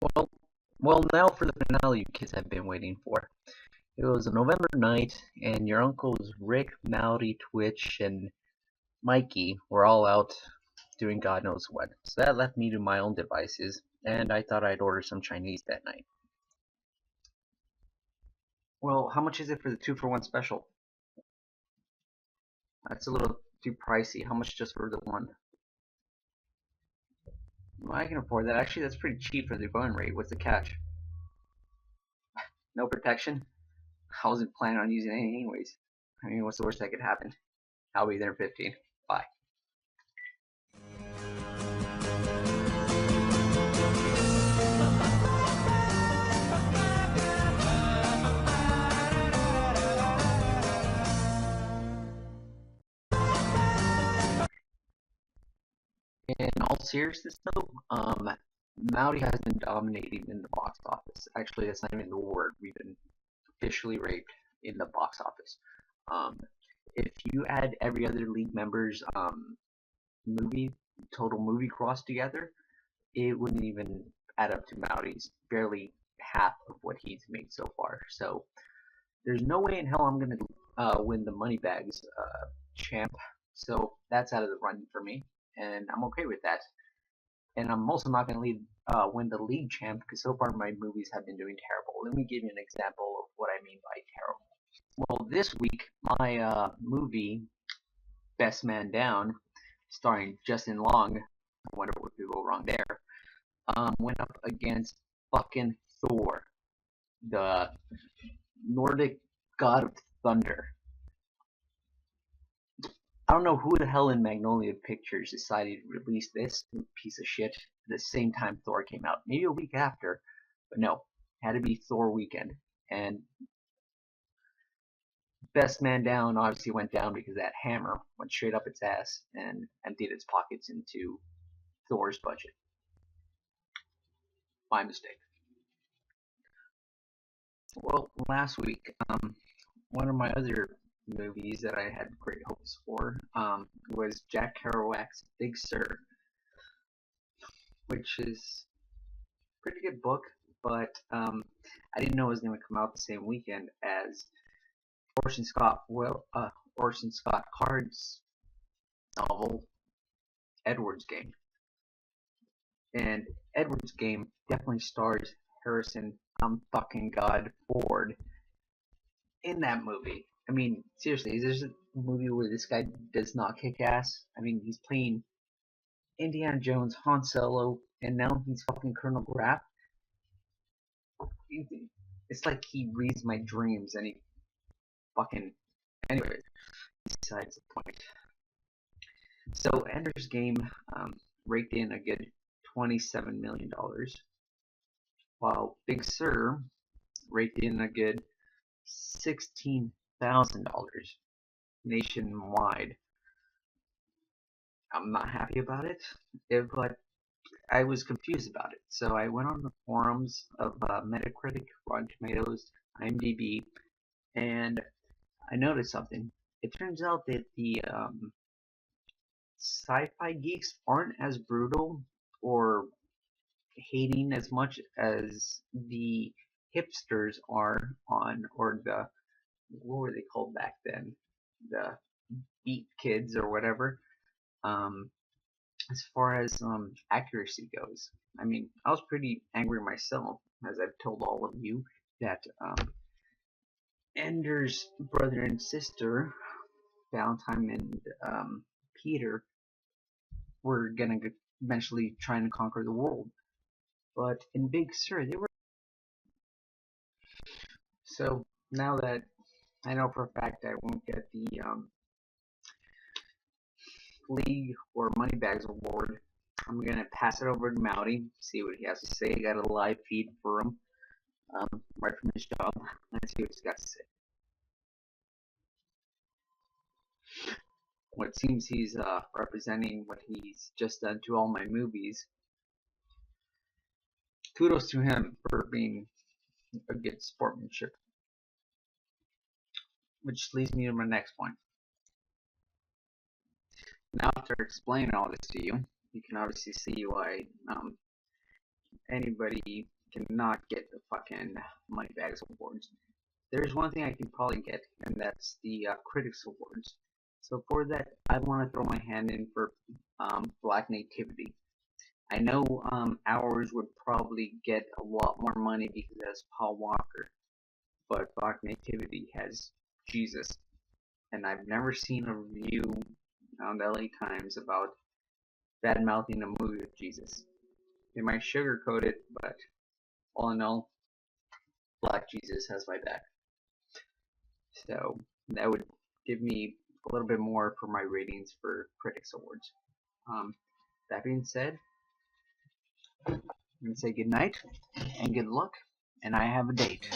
Well, well, now for the finale you kids have been waiting for. It was a November night, and your uncles Rick, Mowdy, Twitch, and Mikey were all out doing God knows what. So that left me to my own devices, and I thought I'd order some Chinese that night. Well, how much is it for the 2-for-1 special? That's a little too pricey. How much just for the one? Well, I can afford that. Actually, that's pretty cheap for the going rate. What's the catch? No protection? I wasn't planning on using it anyways. I mean, what's the worst that could happen? I'll be there in 15. Bye. In all seriousness, though, Maui has been dominating in the box office. Actually, that's not even the word. We've been officially raped in the box office. Um, if you add every other league member's movie total movie gross together, it wouldn't even add up to Maui's barely half of what he's made so far. So there's no way in hell I'm gonna win the Moneybags champ. So that's out of the running for me, and I'm okay with that. And I'm also not going to win the league champ because so far my movies have been doing terrible. Let me give you an example of what I mean by terrible. Well, this week my movie Best Man Down, starring Justin Long, I wonder what could go wrong there, went up against fucking Thor, the Nordic god of thunder. I don't know who the hell in Magnolia Pictures decided to release this piece of shit at the same time Thor came out. Maybe a week after, but no, it had to be Thor weekend. And Best Man Down obviously went down because that hammer went straight up its ass and emptied its pockets into Thor's budget. My mistake. Well, last week, one of my other movies that I had great hopes for was Jack Kerouac's Big Sur, which is a pretty good book, but I didn't know it was going to come out the same weekend as Orson Scott Card's novel Edward's Game, and Edward's Game definitely stars Harrison fucking God Ford in that movie. I mean, seriously, is there a movie where this guy does not kick ass? I mean, he's playing Indiana Jones, Han Solo, and now he's fucking Colonel Graff. It's like he reads my dreams and he fucking. Anyway, besides the point. So Ender's Game raked in a good $27 million, while Big Sur raked in a good $16,000 nationwide. I'm not happy about it, but I was confused about it. So I went on the forums of Metacritic, Rotten Tomatoes, IMDb, and I noticed something. It turns out that the sci-fi geeks aren't as brutal or hating as much as the hipsters are on, or the, what were they called back then? The beat kids or whatever. Um, as far as accuracy goes, I mean, I was pretty angry myself, as I've told all of you, that Ender's brother and sister, Valentine and Peter, were gonna eventually try and conquer the world. But in Big Sur, they were. So now that I know for a fact I won't get the League or Moneybags award, I'm gonna pass it over to Mowdy, see what he has to say. I got a live feed for him, right from his job. Let's see what he's got to say. Well, it seems he's representing what he's just done to all my movies. Kudos to him for being a good sportsmanship. Which leads me to my next point. Now, after explaining all this to you, you can obviously see why anybody cannot get the fucking Moneybags Awards. There's one thing I can probably get, and that's the Critics Awards. So for that, I want to throw my hand in for Black Nativity. I know ours would probably get a lot more money because it has Paul Walker, but Black Nativity has Jesus, and I've never seen a review on the LA Times about bad mouthing a movie with Jesus. They might sugarcoat it, but all in all, Black Jesus has my back. So that would give me a little bit more for my ratings for Critics Awards. That being said, I'm going to say good night and good luck, and I have a date.